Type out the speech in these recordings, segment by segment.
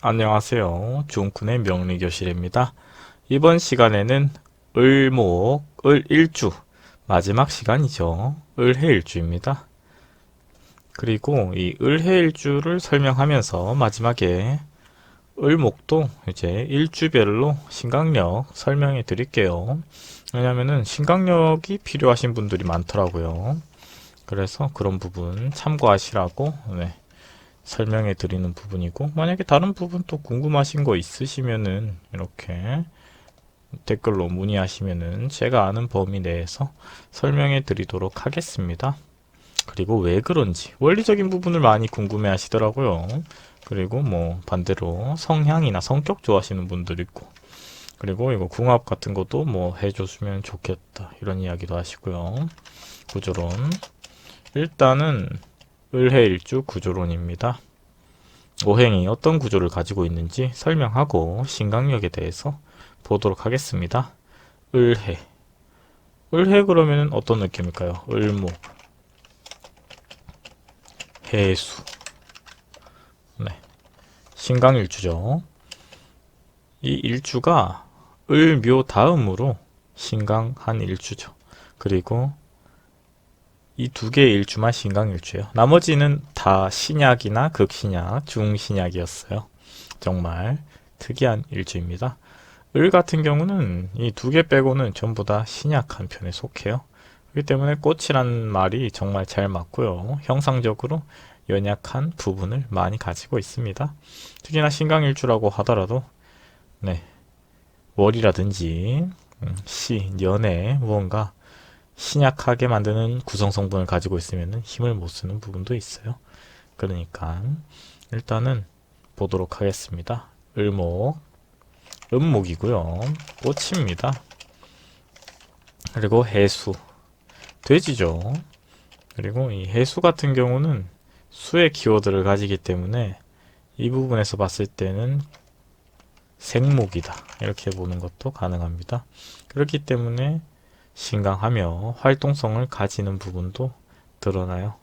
안녕하세요. 중쿤의 명리교실입니다. 이번 시간에는 을목, 을일주 마지막 시간이죠. 을해일주입니다. 그리고 이 을해일주를 설명하면서 마지막에 을목도 이제 일주별로 신강력 설명해 드릴게요. 왜냐면은 신강력이 필요하신 분들이 많더라고요. 그래서 그런 부분 참고하시라고 설명해 드리는 부분이고, 만약에 다른 부분 또 궁금하신 거 있으시면은 이렇게 댓글로 문의하시면은 제가 아는 범위 내에서 설명해 드리도록 하겠습니다. 그리고 왜 그런지 원리적인 부분을 많이 궁금해 하시더라고요. 그리고 뭐 반대로 성향이나 성격 좋아하시는 분들 있고, 그리고 이거 궁합 같은 것도 뭐 해줬으면 좋겠다 이런 이야기도 하시고요. 구조론, 일단은 을해일주 구조론입니다. 오행이 어떤 구조를 가지고 있는지 설명하고 신강력에 대해서 보도록 하겠습니다. 을해. 을해 그러면 어떤 느낌일까요? 을목, 해수. 네. 신강일주죠. 이 일주가 을묘 다음으로 신강한 일주죠. 그리고 이 두 개의 일주만 신강일주예요. 나머지는 다 신약이나 극신약, 중신약이었어요. 정말 특이한 일주입니다. 을 같은 경우는 이 두 개 빼고는 전부 다 신약한 편에 속해요. 그렇기 때문에 꽃이란 말이 정말 잘 맞고요. 형상적으로 연약한 부분을 많이 가지고 있습니다. 특히나 신강일주라고 하더라도 월이라든지 시, 년에 무언가 신약하게 만드는 구성 성분을 가지고 있으면 힘을 못 쓰는 부분도 있어요. 그러니까 일단은 보도록 하겠습니다. 을목, 음목이고요. 꽃입니다. 그리고 해수, 돼지죠. 그리고 이 해수 같은 경우는 수의 키워드를 가지기 때문에 이 부분에서 봤을 때는 생목이다 이렇게 보는 것도 가능합니다. 그렇기 때문에 신강하며 활동성을 가지는 부분도 드러나요.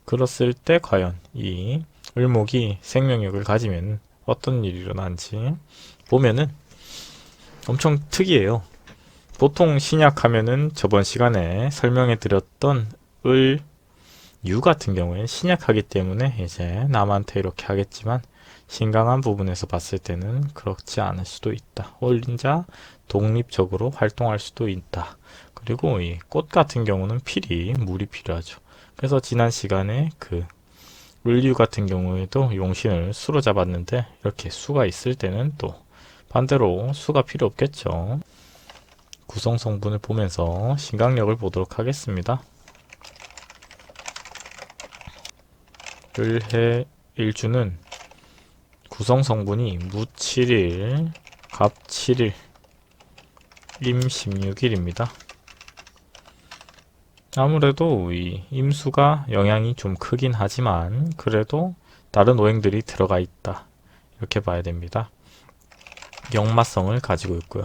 그랬을 때 과연 이 을목이 생명력을 가지면 어떤 일이 일어나는지 보면은 엄청 특이해요. 보통 신약하면은 저번 시간에 설명해 드렸던 을유 같은 경우에 신약하기 때문에 이제 남한테 이렇게 하겠지만, 신강한 부분에서 봤을 때는 그렇지 않을 수도 있다. 혼자 독립적으로 활동할 수도 있다. 그리고 이 꽃 같은 경우는 물이 필요하죠. 그래서 지난 시간에 그 을류 같은 경우에도 용신을 수로 잡았는데, 이렇게 수가 있을 때는 또 반대로 수가 필요 없겠죠. 구성 성분을 보면서 신강력을 보도록 하겠습니다. 을해 일주는 구성 성분이 무 7일, 갑 7일, 임 16일입니다. 아무래도 이 임수가 영향이 좀 크긴 하지만 그래도 다른 오행들이 들어가 있다 이렇게 봐야 됩니다. 역마성을 가지고 있고요.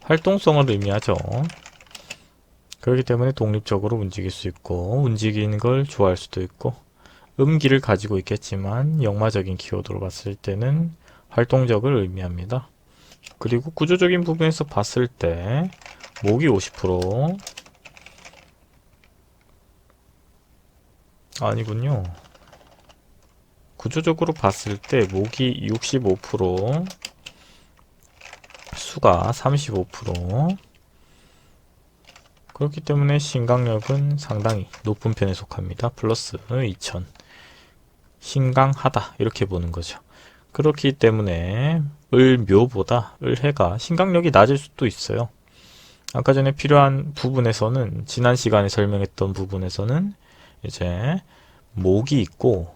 활동성을 의미하죠. 그렇기 때문에 독립적으로 움직일 수 있고 움직이는 걸 좋아할 수도 있고, 음기를 가지고 있겠지만 역마적인 키워드로 봤을 때는 활동적을 의미합니다. 그리고 구조적인 부분에서 봤을 때 목이 50%, 아니군요. 구조적으로 봤을 때 목이 65%, 수가 35%. 그렇기 때문에 신강력은 상당히 높은 편에 속합니다. 플러스 2000. 신강하다 이렇게 보는 거죠. 그렇기 때문에 을묘보다 을해가 신강력이 낮을 수도 있어요. 아까 전에 필요한 부분에서는, 지난 시간에 설명했던 부분에서는 이제 목이 있고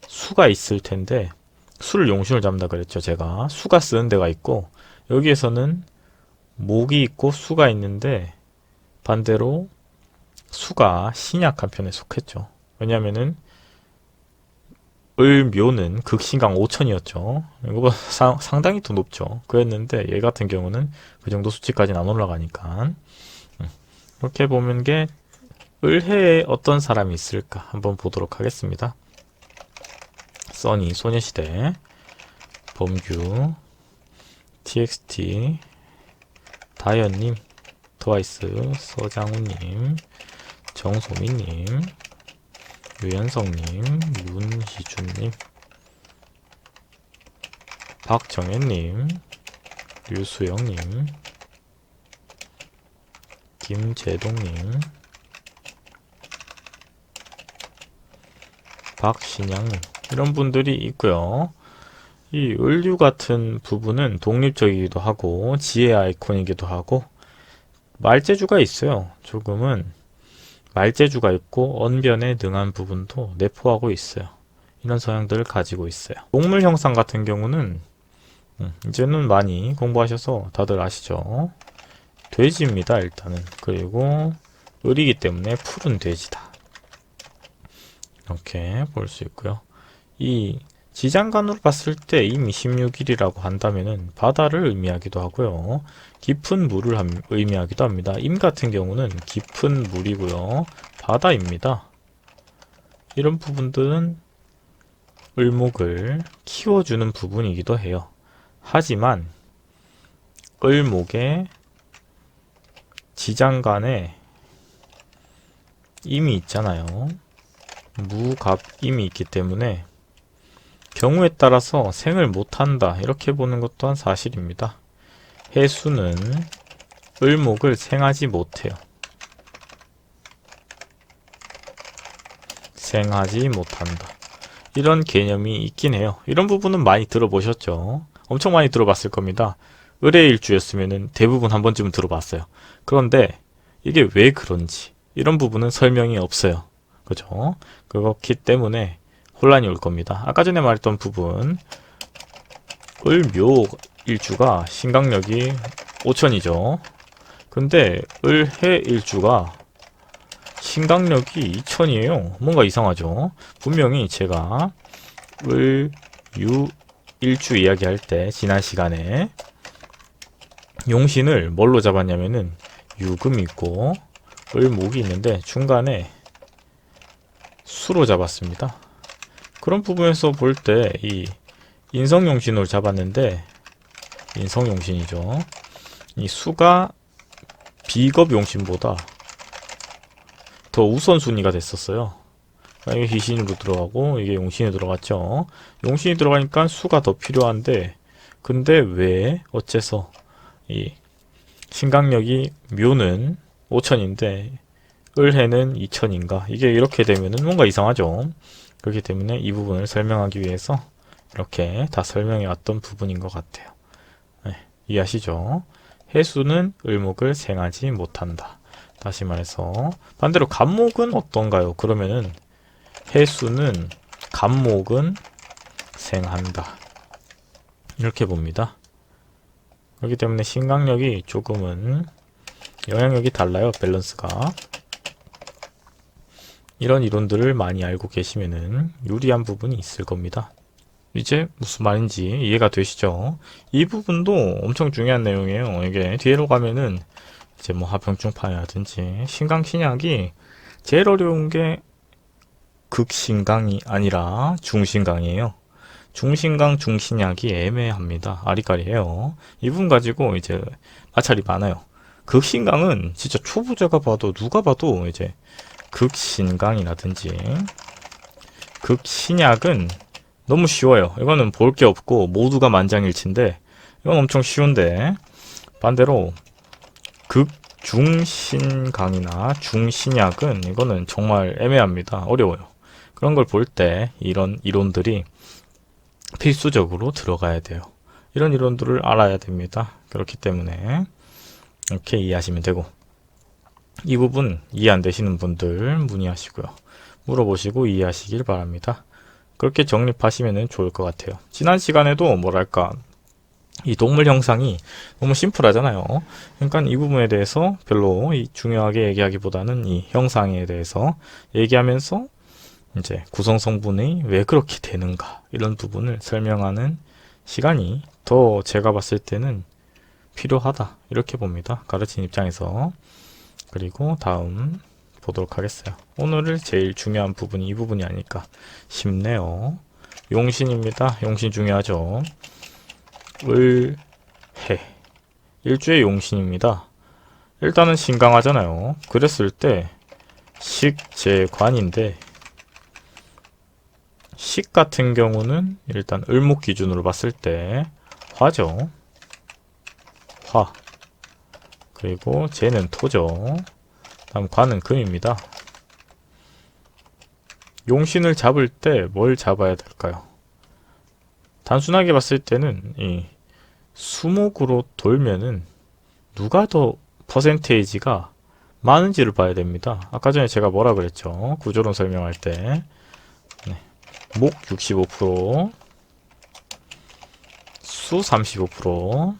수가 있을 텐데, 수를 용신을 잡는다 그랬죠. 제가 수가 쓰는 데가 있고, 여기에서는 목이 있고 수가 있는데 반대로 수가 신약한 편에 속했죠. 왜냐면은 을묘는 극신강 5000이었죠. 이거보다 상당히 더 높죠. 그랬는데 얘 같은 경우는 그 정도 수치까지는 안 올라가니까. 이렇게 보면 게 을해에 어떤 사람이 있을까 한번 보도록 하겠습니다. 써니 소녀시대 범규, txt, 다현님, 트와이스, 서장훈님, 정소민님, 유현성님, 문희준님, 박정현님, 류수영님, 김재동님, 박신양님, 이런 분들이 있고요. 이 을류 같은 부분은 독립적이기도 하고 지혜 아이콘이기도 하고 말재주가 있어요. 조금은 말재주가 있고 언변에 능한 부분도 내포하고 있어요. 이런 성향들을 가지고 있어요. 동물 형상 같은 경우는 이제는 많이 공부하셔서 다들 아시죠? 돼지입니다, 일단은. 그리고 을이기 때문에 푸른 돼지다. 이렇게 볼 수 있고요. 이 지장간으로 봤을 때 임 26일이라고 한다면은 바다를 의미하기도 하고요. 깊은 물을 의미하기도 합니다. 임 같은 경우는 깊은 물이고요. 바다입니다. 이런 부분들은 을목을 키워주는 부분이기도 해요. 하지만 을목의 지장간에 임이 있잖아요. 무갑임이 있기 때문에 경우에 따라서 생을 못한다 이렇게 보는 것 또한 사실입니다. 해수는 을목을 생하지 못해요. 생하지 못한다. 이런 개념이 있긴 해요. 이런 부분은 많이 들어보셨죠? 엄청 많이 들어봤을 겁니다. 을의 일주였으면 대부분 한 번쯤은 들어봤어요. 그런데 이게 왜 그런지 이런 부분은 설명이 없어요. 그죠? 그렇기 때문에 혼란이 올 겁니다. 아까 전에 말했던 부분 을묘 일주가 신강력이 5000이죠. 근데 을해 일주가 신강력이 2000이에요. 뭔가 이상하죠. 분명히 제가 을유 일주 이야기할 때 지난 시간에 용신을 뭘로 잡았냐면은 유금이 있고 을목이 있는데 중간에 수로 잡았습니다. 그런 부분에서 볼 때 이 인성용신으로 잡았는데 인성용신이죠. 이 수가 비겁용신보다 더 우선순위가 됐었어요. 이게 희신으로 들어가고 이게 용신에 들어갔죠. 용신이 들어가니까 수가 더 필요한데 근데 왜 어째서 이 신강력이 묘는 5000인데 을해는 2000인가 이게 이렇게 되면은 뭔가 이상하죠. 그렇기 때문에 이 부분을 설명하기 위해서 이렇게 다 설명해 왔던 부분인 것 같아요. 네, 이해하시죠? 해수는 을목을 생하지 못한다. 다시 말해서 반대로 갑목은 어떤가요? 그러면은 해수는 갑목은 생한다. 이렇게 봅니다. 그렇기 때문에 신강력이 조금은 영향력이 달라요. 밸런스가. 이런 이론들을 많이 알고 계시면은 유리한 부분이 있을 겁니다. 이제 무슨 말인지 이해가 되시죠? 이 부분도 엄청 중요한 내용이에요. 이게 뒤로 가면은 이제 뭐 하병충파라든지 신강신약이 제일 어려운 게 극신강이 아니라 중신강이에요. 중신강 중신약이 애매합니다. 아리까리해요. 이 부분 가지고 이제 마찰이 많아요. 극신강은 진짜 초보자가 봐도 누가 봐도 이제 극신강이라든지 극신약은 너무 쉬워요. 이거는 볼 게 없고 모두가 만장일치인데 이건 엄청 쉬운데 반대로 극중신강이나 중신약은 이거는 정말 애매합니다. 어려워요. 그런 걸 볼 때 이런 이론들이 필수적으로 들어가야 돼요. 이런 이론들을 알아야 됩니다. 그렇기 때문에 이렇게 이해하시면 되고 이 부분 이해 안 되시는 분들 문의하시고요. 물어보시고 이해하시길 바랍니다. 그렇게 정립하시면 좋을 것 같아요. 지난 시간에도 뭐랄까 이 동물 형상이 너무 심플하잖아요. 그러니까 이 부분에 대해서 별로 중요하게 얘기하기보다는 이 형상에 대해서 얘기하면서 이제 구성 성분이 왜 그렇게 되는가 이런 부분을 설명하는 시간이 더 제가 봤을 때는 필요하다 이렇게 봅니다. 가르치는 입장에서. 그리고 다음 보도록 하겠어요. 오늘을 제일 중요한 부분이 이 부분이 아닐까 싶네요. 용신입니다. 용신 중요하죠. 을해. 일주의 용신입니다. 일단은 신강하잖아요. 그랬을 때 식재관인데, 식 같은 경우는 일단 을목 기준으로 봤을 때 화죠. 화. 그리고 재는 토죠. 다음 관은 금입니다. 용신을 잡을 때 뭘 잡아야 될까요? 단순하게 봤을 때는 이 수목으로 돌면은 누가 더 퍼센테이지가 많은지를 봐야 됩니다. 아까 전에 제가 뭐라 그랬죠? 구조론 설명할 때 목 65%, 수 35%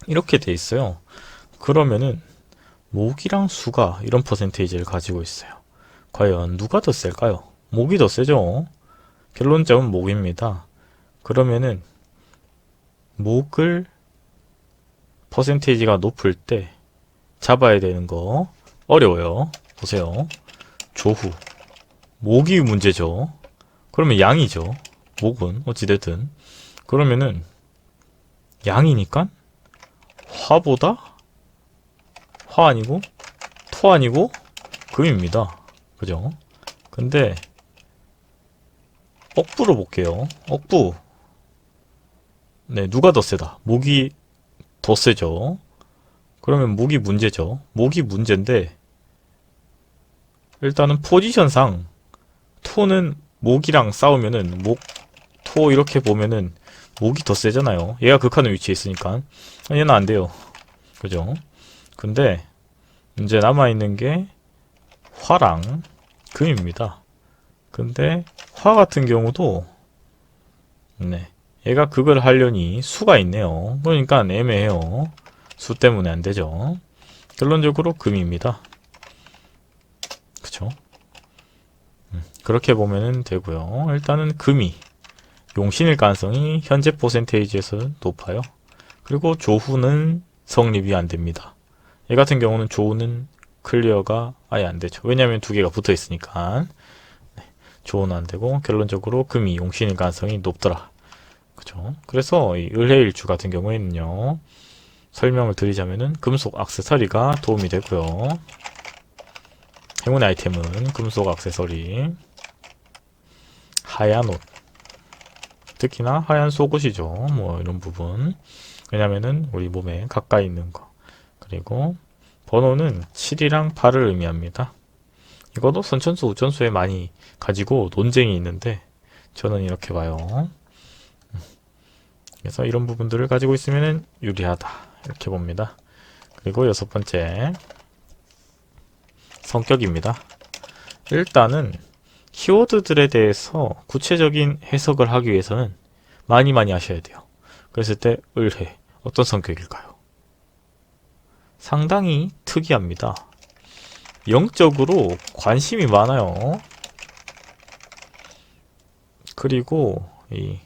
이렇게 돼 있어요. 그러면은 목이랑 수가 이런 퍼센테이지를 가지고 있어요. 과연 누가 더 셀까요? 목이 더 세죠. 결론점은 목입니다. 그러면은 목을 퍼센테이지가 높을 때 잡아야 되는 거 어려워요. 보세요. 조후. 목이 문제죠. 그러면 양이죠. 목은 어찌됐든. 그러면은 양이니까 화보다 화 아니고 토 아니고 금입니다. 그죠? 근데 억부로 볼게요. 억부. 네, 누가 더 세다? 목이 더 세죠. 그러면 목이 문제죠. 목이 문제인데 일단은 포지션상 토는 목이랑 싸우면은 목, 토 이렇게 보면은 목이 더 세잖아요. 얘가 극한의 위치에 있으니까. 얘는 안 돼요. 그죠? 근데 이제 남아있는 게 화랑 금입니다. 근데 화 같은 경우도 네, 얘가 극을 하려니 수가 있네요. 그러니까 애매해요. 수 때문에 안 되죠. 결론적으로 금입니다. 그쵸? 그렇게 보면은 되고요. 일단은 금이 용신일 가능성이 현재 퍼센테이지에서 높아요. 그리고 조후는 성립이 안 됩니다. 얘 같은 경우는 조후는 클리어가 아예 안 되죠. 왜냐면 두 개가 붙어 있으니까. 네, 조후는 안 되고 결론적으로 금이 용신일 가능성이 높더라. 그죠? 그래서 이 을해일주 같은 경우에는요. 설명을 드리자면은 금속 액세서리가 도움이 되고요. 행운의 아이템은 금속 액세서리, 하얀 옷, 특히나 하얀 속옷이죠. 뭐 이런 부분. 왜냐면은 우리 몸에 가까이 있는 거. 그리고 번호는 7이랑 8을 의미합니다. 이것도 선천수, 우천수에 많이 가지고 논쟁이 있는데 저는 이렇게 봐요. 그래서 이런 부분들을 가지고 있으면 유리하다. 이렇게 봅니다. 그리고 여섯 번째 성격입니다. 일단은 키워드들에 대해서 구체적인 해석을 하기 위해서는 많이 하셔야 돼요. 그랬을 때 을해 어떤 성격일까요? 상당히 특이합니다. 영적으로 관심이 많아요. 그리고 이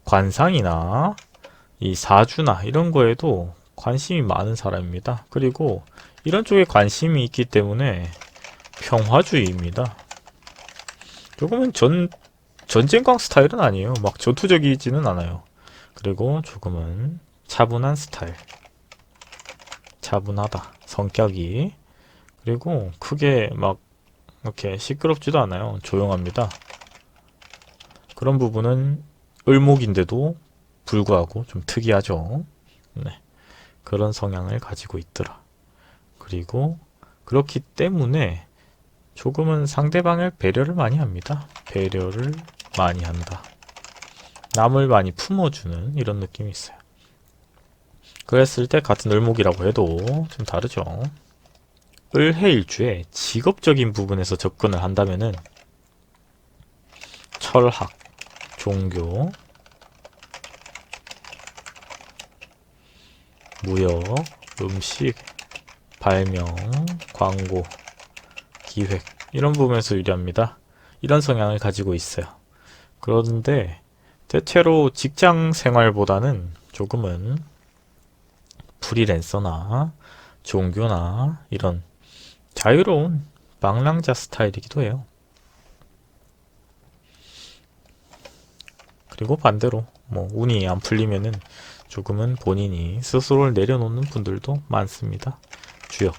관상이나 이 사주나 이런 거에도 관심이 많은 사람입니다. 그리고 이런 쪽에 관심이 있기 때문에 평화주의입니다. 조금은 전쟁광 스타일은 아니에요. 막 전투적이지는 않아요. 그리고 조금은 차분한 스타일. 차분하다. 성격이. 그리고 크게 막 이렇게 시끄럽지도 않아요. 조용합니다. 그런 부분은 을목인데도 불구하고 좀 특이하죠. 네. 그런 성향을 가지고 있더라. 그리고 그렇기 때문에 조금은 상대방을 배려를 많이 합니다. 배려를 많이 한다. 남을 많이 품어주는 이런 느낌이 있어요. 그랬을 때 같은 을목이라고 해도 좀 다르죠. 을해일주에 직업적인 부분에서 접근을 한다면은 철학, 종교, 무역, 음식, 발명, 광고, 기획 이런 부분에서 유리합니다. 이런 성향을 가지고 있어요. 그런데 대체로 직장 생활보다는 조금은 프리랜서나 종교나 이런 자유로운 망랑자 스타일이기도 해요. 그리고 반대로 뭐 운이 안 풀리면은 조금은 본인이 스스로를 내려놓는 분들도 많습니다. 주역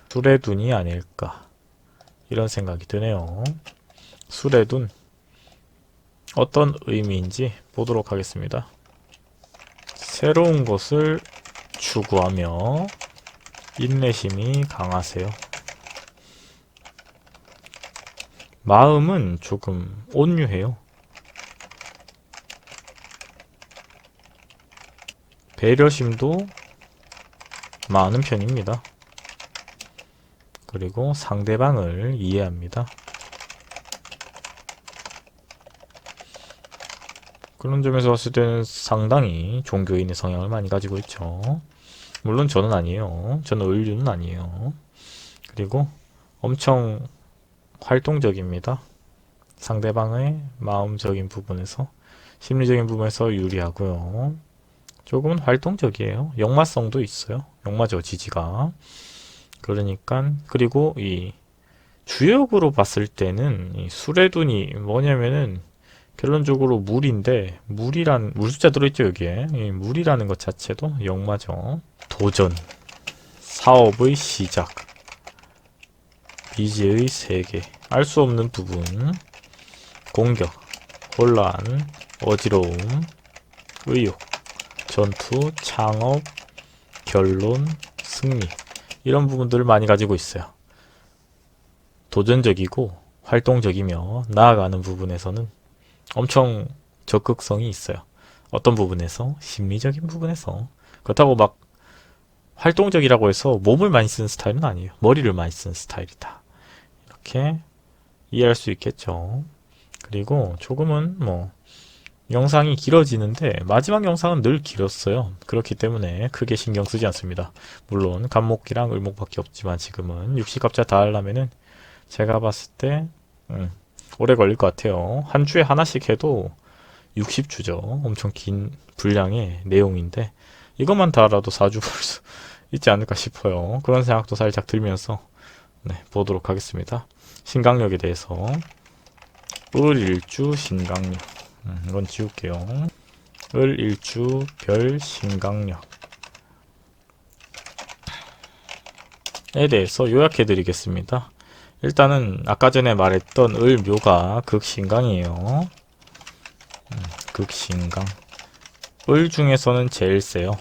수레둔이 아닐까 이런 생각이 드네요. 수레둔 어떤 의미인지 보도록 하겠습니다. 새로운 것을 추구하며 인내심이 강하세요. 마음은 조금 온유해요. 배려심도 많은 편입니다. 그리고 상대방을 이해합니다. 그런 점에서 봤을 때는 상당히 종교인의 성향을 많이 가지고 있죠. 물론 저는 아니에요. 저는 을류는 아니에요. 그리고 엄청 활동적입니다. 상대방의 마음적인 부분에서, 심리적인 부분에서 유리하고요. 조금은 활동적이에요. 역마성도 있어요. 역마죠, 지지가. 그러니까, 그리고 이 주역으로 봤을 때는 이 수레둔이 뭐냐면은 결론적으로 물인데, 물 숫자 들어있죠, 여기에. 이 물이라는 것 자체도 역마죠. 도전, 사업의 시작, 미지의 세계, 알 수 없는 부분, 공격, 혼란, 어지러움, 의욕, 전투, 창업, 결론, 승리, 이런 부분들을 많이 가지고 있어요. 도전적이고 활동적이며 나아가는 부분에서는 엄청 적극성이 있어요. 어떤 부분에서? 심리적인 부분에서. 그렇다고 막 활동적이라고 해서 몸을 많이 쓰는 스타일은 아니에요. 머리를 많이 쓰는 스타일이다. 이렇게 이해할 수 있겠죠. 그리고 조금은 뭐 영상이 길어지는데 마지막 영상은 늘 길었어요. 그렇기 때문에 크게 신경 쓰지 않습니다. 물론 간목기랑 을목밖에 없지만 지금은 60갑자 다 하려면은 제가 봤을 때 오래 걸릴 것 같아요. 한 주에 하나씩 해도 60주죠. 엄청 긴 분량의 내용인데 이것만 다 알아도 4주 볼 수 있지 않을까 싶어요. 그런 생각도 살짝 들면서 보도록 하겠습니다. 신강력에 대해서 을일주 신강력, 이건 지울게요. 을일주 별 신강력에 대해서 요약해 드리겠습니다. 일단은 아까 전에 말했던 을묘가 극신강이에요. 극신강. 을 중에서는 제일 세요.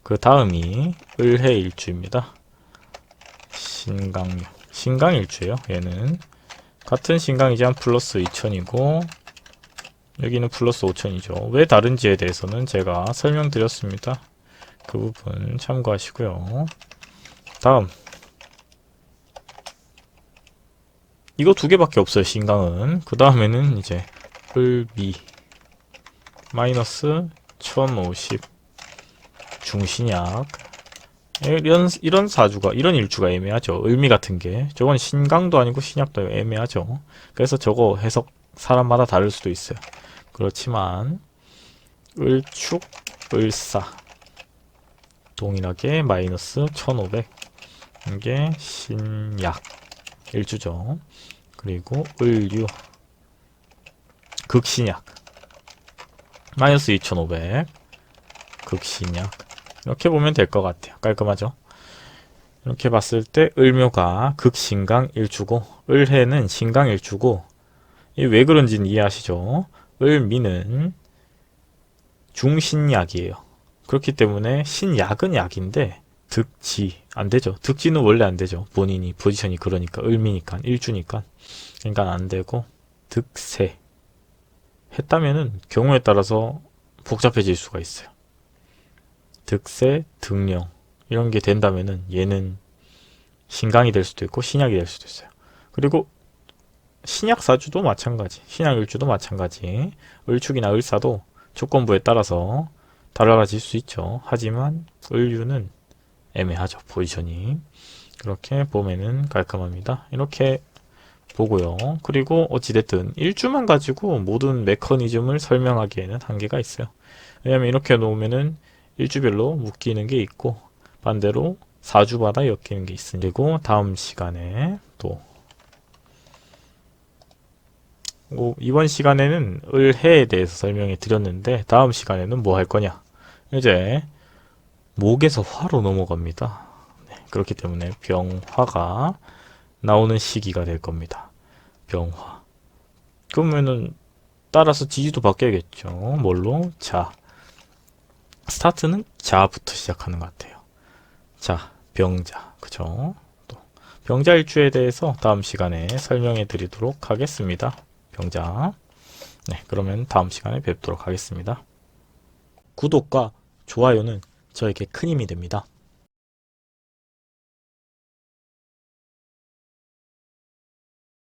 그 다음이 을해일주입니다. 신강력. 신강일주예요. 얘는 같은 신강이지만 플러스 2000이고 여기는 플러스 5000이죠. 왜 다른지에 대해서는 제가 설명드렸습니다. 그 부분 참고하시고요. 다음 이거 두 개밖에 없어요. 신강은. 그 다음에는 이제 을미 마이너스 1050 중신약, 이런 사주가, 이런 일주가 애매하죠. 을미 같은 게. 저건 신강도 아니고 신약도 애매하죠. 그래서 저거 해석 사람마다 다를 수도 있어요. 그렇지만 을축, 을사 동일하게 마이너스 1500, 이게 신약 일주죠. 그리고 을류 극신약 마이너스 2500 극신약, 이렇게 보면 될 것 같아요. 깔끔하죠? 이렇게 봤을 때 을묘가 극신강 일주고 을해는 신강 일주고, 이 왜 그런지는 이해하시죠? 을미는 중신약이에요. 그렇기 때문에 신약은 약인데 득지 안되죠. 득지는 원래 안되죠. 본인이 포지션이 그러니까, 을미니까, 일주니까. 그러니까 안되고, 득세 했다면은 경우에 따라서 복잡해질 수가 있어요. 득세, 득령 이런 게 된다면은 얘는 신강이 될 수도 있고 신약이 될 수도 있어요. 그리고 신약사주도 마찬가지, 신약일주도 마찬가지, 을축이나 을사도 조건부에 따라서 달라질 수 있죠. 하지만 을류는 애매하죠. 포지션이. 그렇게 보면은 깔끔합니다. 이렇게 보고요. 그리고 어찌됐든 일주만 가지고 모든 메커니즘을 설명하기에는 한계가 있어요. 왜냐면 이렇게 놓으면은 일주별로 묶이는 게 있고 반대로 4주마다 엮이는 게 있으니, 그리고 다음 시간에 또 이번 시간에는 을해에 대해서 설명해 드렸는데 다음 시간에는 뭐 할 거냐? 이제 목에서 화로 넘어갑니다. 네, 그렇기 때문에 병화가 나오는 시기가 될 겁니다. 병화. 그러면은 따라서 지지도 바뀌어야겠죠. 뭘로? 자. 스타트는 자부터 시작하는 것 같아요. 자, 병자. 그죠? 또 병자일주에 대해서 다음 시간에 설명해 드리도록 하겠습니다. 병자. 네, 그러면 다음 시간에 뵙도록 하겠습니다. 구독과 좋아요는 저에게 큰 힘이 됩니다.